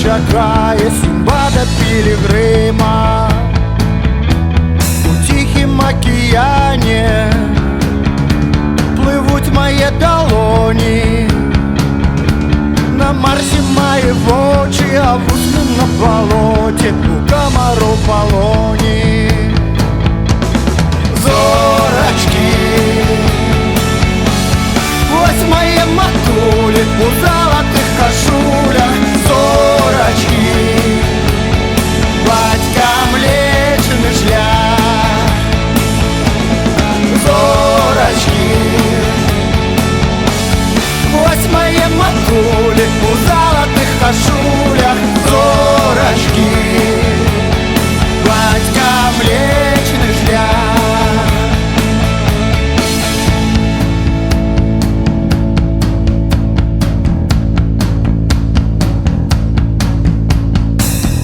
чекає Сімбада Пілігрима у тихім океані. Пливуть мої долоні, на Марсі має очі, а вусни на болоті, у комару полоні. Зорочки, ось мої матулі у золотих кашулях. Зорочки, батька Млечний шлях. Зорочки, ось мої матулі у золотих кашулях. Зорочки, батька Млечний шлях.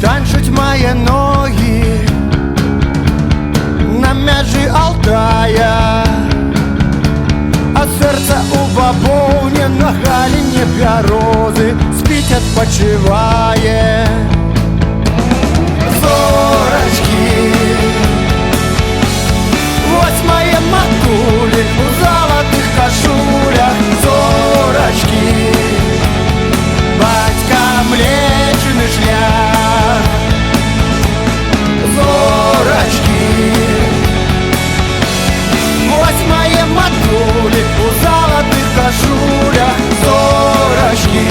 Танчуть мої ноги на межі Алтая, а серце у бабовні на галіні берези спить, відпочиває. Зорочки, ось мої матулі у золотих кашулях. Зорочки, батька Млечний шлях. Зорочки, ось мої матулі у золотих кашулях. Зорочки,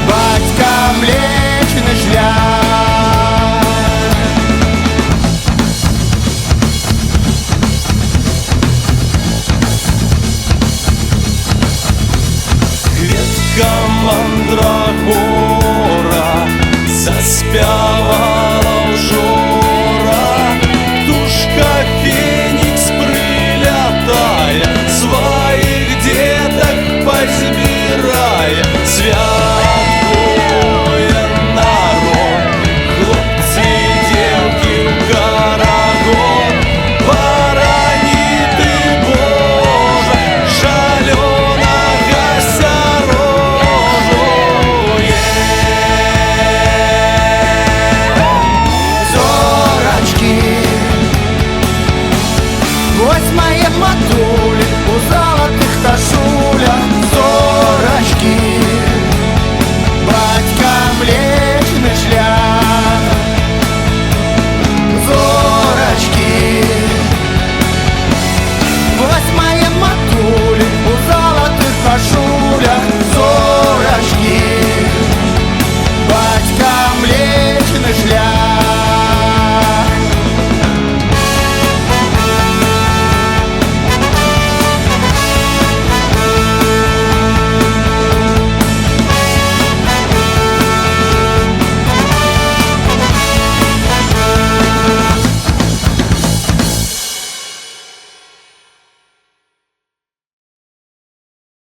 батька Млечний шлях. Квітка мандрагора заспявала в